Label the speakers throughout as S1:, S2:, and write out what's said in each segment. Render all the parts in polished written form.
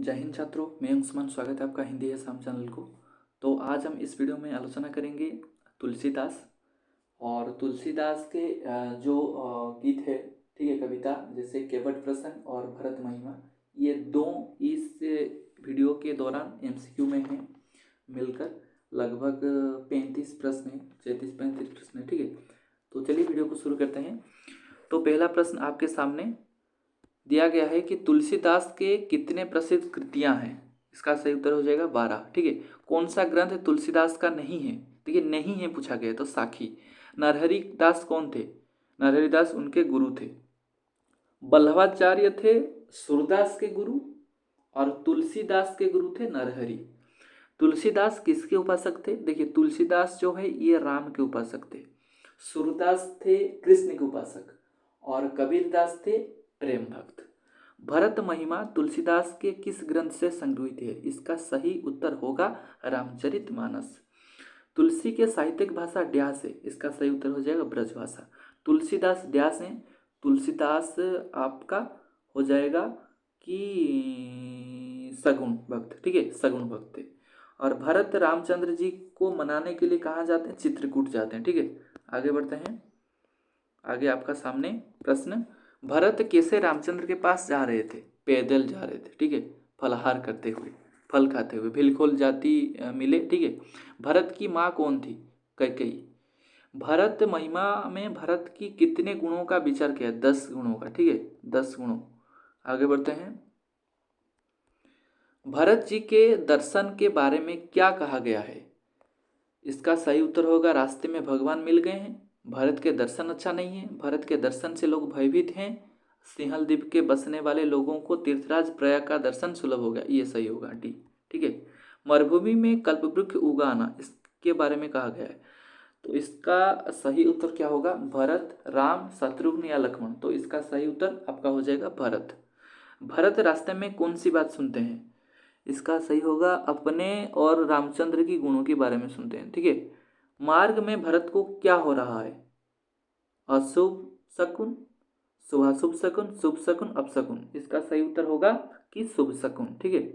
S1: जय हिंद छात्रों, मैं उस्मान। स्वागत है आपका हिंदी है शाम चैनल को। तो आज हम इस वीडियो में आलोचना करेंगे तुलसीदास और तुलसीदास के जो गीत है, ठीक है, कविता, जैसे केवट प्रसंग और भरत महिमा, ये दो इस वीडियो के दौरान एमसीक्यू में हैं मिलकर लगभग 35 प्रश्न हैं, 34-35 प्रश्न हैं, ठीक है। तो चलिए वीडियो को शुरू करते हैं। तो पहला प्रश्न आपके सामने दिया गया है कि तुलसीदास के कितने प्रसिद्ध कृतियां हैं। इसका सही उत्तर हो जाएगा 12, ठीक है। कौन सा ग्रंथ तुलसीदास का नहीं है? देखिए, नहीं है पूछा गया तो साखी। नरहरि दास कौन थे? नरहरि दास उनके गुरु थे। बल्लभाचार्य थे सूरदास के गुरु और तुलसीदास के गुरु थे नरहरि। तुलसीदास किसके उपासक थे? देखिए, तुलसीदास जो है ये राम के उपासक थे। सूरदास थे कृष्ण के उपासक और कबीरदास थे प्रेम भक्त। भरत महिमा तुलसीदास के किस ग्रंथ से संग्रहित है? इसका सही उत्तर होगा रामचरितमानस। तुलसी के साहित्यिक भाषा ड्यास है। इसका सही उत्तर हो जाएगा ब्रजभाषा। तुलसीदास ड्यास है। तुलसीदास आपका हो जाएगा कि सगुण भक्त, ठीक है, सगुण भक्त थे। और भरत रामचंद्र जी को मनाने के लिए कहाँ जाते हैं? चित्रकूट जाते हैं, ठीक है। आगे बढ़ते हैं। आगे आपका सामने प्रश्न, भरत कैसे रामचंद्र के पास जा रहे थे? पैदल जा रहे थे, ठीक है, फलाहार करते हुए, फल खाते हुए। भिलखोल जाति मिले, ठीक है। भरत की माँ कौन थी? कैकेयी। भरत महिमा में भरत की कितने गुणों का विचार किया? 10 गुणों का, ठीक है, 10 गुणों। आगे बढ़ते हैं। भरत जी के दर्शन के बारे में क्या कहा गया है? इसका सही उत्तर होगा रास्ते में भगवान मिल गए हैं। भरत के दर्शन अच्छा नहीं है। भरत के दर्शन से लोग भयभीत हैं। सिंहल द्वीप के बसने वाले लोगों को तीर्थराज प्रयाग का दर्शन सुलभ हो गया। ये सही होगा, डी, ठीक है। मरुभूमि में कल्पवृक्ष उगाना, इसके बारे में कहा गया है। तो इसका सही उत्तर क्या होगा? भरत, राम, शत्रुघ्न या लक्ष्मण। तो इसका सही उत्तर आपका हो जाएगा भरत। भरत रास्ते में कौन सी बात सुनते हैं? इसका सही होगा अपने और रामचंद्र की गुणों के बारे में सुनते हैं, ठीक है। मार्ग में भरत को क्या हो रहा है? अशुभ शकुन, शुभाशुभ शकुन, शुभ शकुन, अपशकुन। इसका सही उत्तर होगा कि शुभ शकुन, ठीक है।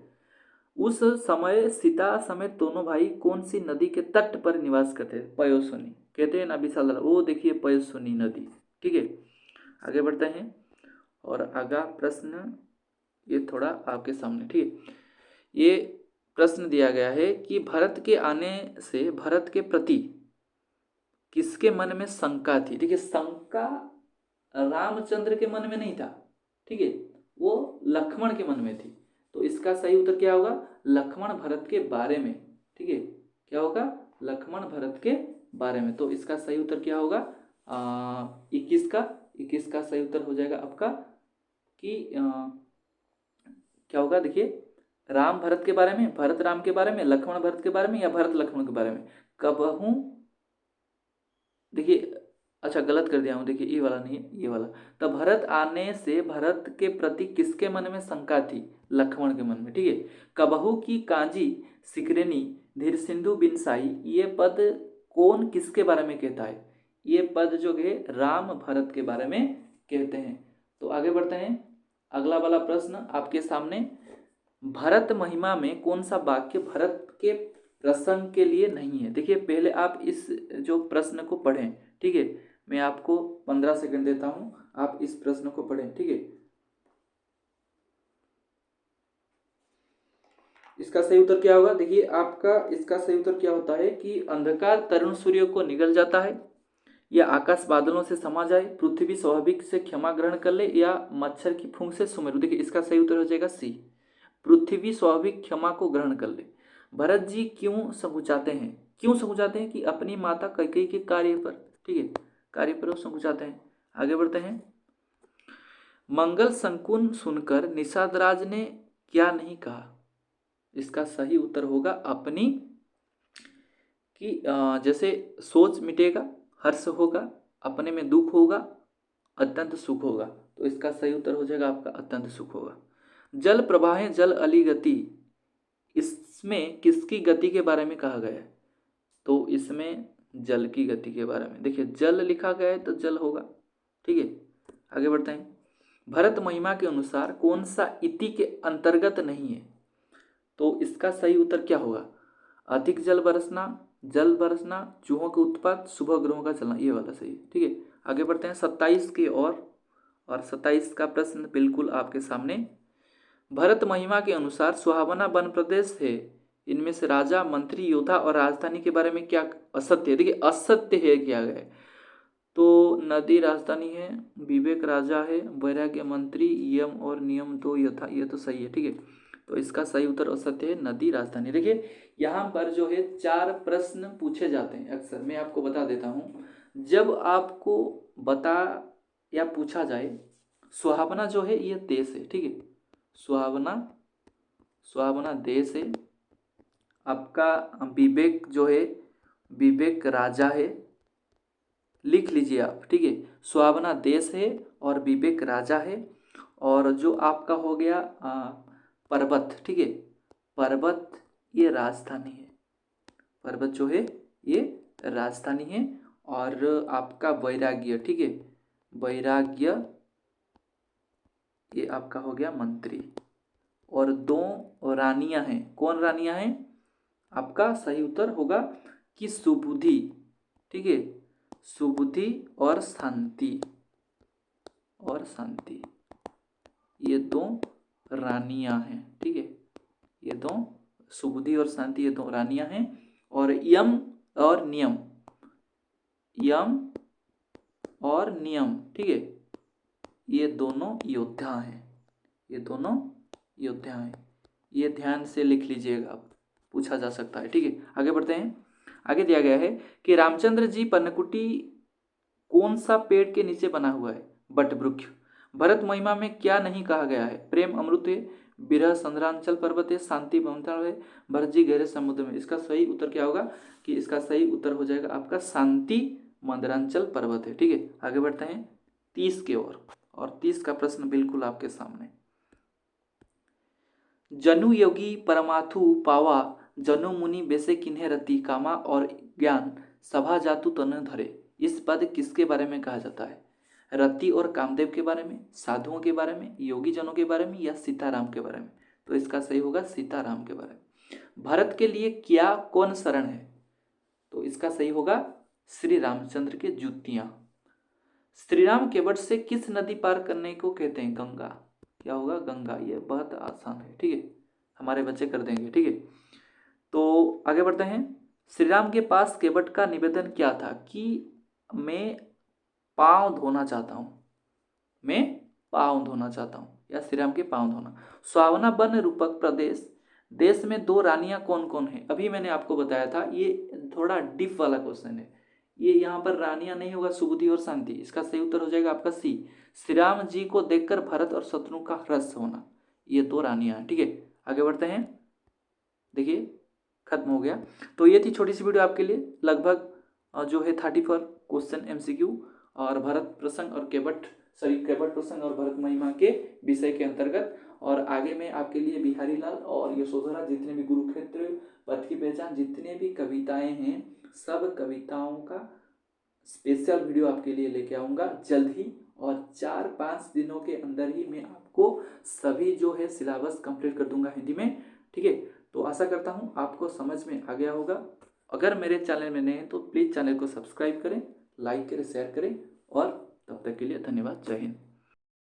S1: उस समय सीता समेत दोनों भाई कौन सी नदी के तट पर निवास करते थे? पयोसुनी, कहते हैं ना विशाल, वो देखिए पयोसुनी नदी, ठीक है। आगे बढ़ते हैं। और आगा प्रश्न ये थोड़ा आपके सामने, ठीक है। ये प्रश्न दिया गया है कि भरत के आने से भरत के प्रति किसके मन में शंका थी? देखिए, शंका रामचंद्र के मन में नहीं था, ठीक है, वो लक्ष्मण के मन में थी। तो इसका सही उत्तर क्या होगा? लक्ष्मण भरत के बारे में, ठीक है। क्या होगा? लक्ष्मण भरत के बारे में। तो इसका सही उत्तर क्या होगा? 21 का सही उत्तर हो जाएगा आपका कि क्या होगा? देखिए, राम भरत के बारे में, भरत राम के बारे में, लक्ष्मण भरत के बारे में, या भरत लक्ष्मण के बारे में। कबहू, देखिए, अच्छा गलत कर दिया हूँ, देखिए ये वाला नहीं है, ये वाला। तब भरत आने से भरत के प्रति किसके मन में शंका थी? लक्ष्मण के मन में, ठीक है। कबहू की कांजी सिकरनी धीर सिंधु बिनसाई, ये पद कौन किसके बारे में कहता है? ये पद जो है राम भरत के बारे में कहते हैं। तो आगे बढ़ते हैं। अगला वाला प्रश्न आपके सामने, भरत महिमा में कौन सा वाक्य भरत के प्रसंग के लिए नहीं है? देखिए, पहले आप इस जो प्रश्न को पढ़ें, ठीक है। मैं आपको 15 सेकंड देता हूं, आप इस प्रश्न को पढ़ें, ठीक है। इसका सही उत्तर क्या होगा? देखिए, आपका इसका सही उत्तर क्या होता है कि अंधकार तरुण सूर्य को निगल जाता है, या आकाश बादलों से समा जाए, पृथ्वी स्वाभाविक से क्षमा ग्रहण कर ले, या मच्छर की फूंक से सुमेरु। देखिए, इसका सही उत्तर हो जाएगा सी, पृथ्वी स्वाभाविक क्षमा को ग्रहण कर ले। भरत जी क्यों संकुचाते हैं? क्यों संकुचाते हैं? कि अपनी माता कैकेयी के कार्य पर, ठीक है, कार्य पर वो संकुचाते हैं। आगे बढ़ते हैं। मंगल संकुन सुनकर निषाद राज ने क्या नहीं कहा? इसका सही उत्तर होगा अपनी, कि जैसे सोच मिटेगा, हर्ष होगा, अपने में दुख होगा, अत्यंत सुख होगा। तो इसका सही उत्तर हो जाएगा आपका अत्यंत सुख होगा। जल प्रवाहें जल अली गति, इसमें किसकी गति के बारे में कहा गया है? तो इसमें जल की गति के बारे में। देखिए, जल लिखा गया है तो जल होगा, ठीक है। आगे बढ़ते हैं। भरत महिमा के अनुसार कौन सा इति के अंतर्गत नहीं है? तो इसका सही उत्तर क्या होगा? अधिक जल बरसना, चूहों के उत्पात, सुबह ग्रहों का चलना, ये वाला सही है। ठीक है, आगे बढ़ते हैं 27 की ओर। और 27 का प्रश्न बिल्कुल आपके सामने। भरत महिमा के अनुसार सुहावना वन प्रदेश है, इनमें से राजा, मंत्री, योद्धा और राजधानी के बारे में क्या असत्य है? देखिए असत्य है क्या है, तो नदी राजधानी है, विवेक राजा है, वैराग्य मंत्री, यम और नियम दो यथा, ये तो सही है। ठीक है, तो इसका सही उत्तर असत्य है, नदी राजधानी। देखिए यहाँ पर जो है 4 प्रश्न पूछे जाते हैं अक्सर, मैं आपको बता देता हूँ। जब आपको बता या पूछा जाए सुहावना जो है ये देश है, ठीक है, सुहावना देश है, आपका विवेक जो है विवेक राजा है, लिख लीजिए आप। ठीक है, सुहावना देश है और विवेक राजा है। और जो आपका हो गया पर्वत, ठीक है, पर्वत ये राजधानी है, पर्वत जो है ये राजधानी है। और आपका वैराग्य, ठीक है, वैराग्य ये आपका हो गया मंत्री। और 2 रानियां हैं, कौन रानियां हैं? आपका सही उत्तर होगा कि सुबुद्धि, ठीक है, सुबुद्धि और शांति, ये 2 रानियां हैं। ठीक है, ये 2 सुबुद्धि और शांति, ये 2 रानियां हैं। और यम और नियम, ठीक है, ये दोनों योद्धा हैं, ये ध्यान से लिख लीजिएगा आप, पूछा जा सकता है। ठीक है, आगे बढ़ते हैं। आगे दिया गया है कि रामचंद्र जी पर्णकुटी कौन सा पेड़ के नीचे बना हुआ है? बट वृक्ष। भरत महिमा में क्या नहीं कहा गया है? प्रेम अमृत है, विरह संद्रांचल पर्वत है, शांति मंथन है, भरत जी गहरे समुद्र में। इसका सही उत्तर क्या होगा? कि इसका सही उत्तर हो जाएगा आपका शांति मंदरांचल पर्वत है। ठीक है, आगे बढ़ते हैं 30 की ओर। और 30 का प्रश्न बिल्कुल आपके सामने। जनु योगी परमाथु पावा, जनु मुनि बेसे किन्हे रति, कामा और ज्ञान सभा जातु तन धरे। इस पद किसके बारे में कहा जाता है? रति और कामदेव के बारे में, साधुओं के बारे में, योगी जनों के बारे में, या सीताराम के बारे में? तो इसका सही होगा सीताराम के बारे में। भरत के लिए क्या कौन शरण है? तो इसका सही होगा श्री रामचंद्र के जूतियां। श्रीराम के वट से किस नदी पार करने को कहते हैं? गंगा। क्या होगा? गंगा। ये बहुत आसान है। ठीक है, हमारे बच्चे कर देंगे। ठीक है, तो आगे बढ़ते हैं। श्रीराम के पास केवट का निवेदन क्या था? कि मैं पांव धोना चाहता हूं, या श्रीराम के पांव धोना। सुहावना वन रूपक प्रदेश, देश में 2 रानियां कौन कौन है? अभी मैंने आपको बताया था, ये थोड़ा डीप वाला क्वेश्चन है। ये यहाँ पर रानियां नहीं होगा, सुबुद्धि और शांति। इसका सही उत्तर हो जाएगा आपका सी, श्री राम जी को देखकर भरत और शत्रु का हर्ष होना। ये 2 रानियां हैं। ठीक है, आगे बढ़ते हैं। देखिए खत्म हो गया। तो ये थी छोटी सी वीडियो आपके लिए, लगभग जो है 34 क्वेश्चन MCQ और भरत प्रसंग और केवट प्रसंग और भरत महिमा के विषय के अंतर्गत। और आगे में आपके लिए बिहारी लाल और यशोधरा, जितने भी कुरुक्षेत्र, पथ की पहचान, जितने भी कविताएं हैं, सब कविताओं का स्पेशल वीडियो आपके लिए लेके आऊँगा जल्द ही। और 4-5 दिनों के अंदर ही मैं आपको सभी जो है सिलेबस कंप्लीट कर दूंगा हिंदी में। ठीक है, तो आशा करता हूँ आपको समझ में आ गया होगा। अगर मेरे चैनल में नए हैं तो प्लीज़ चैनल को सब्सक्राइब करें, लाइक करें, शेयर करें। और तब तक के लिए धन्यवाद। जय हिंद।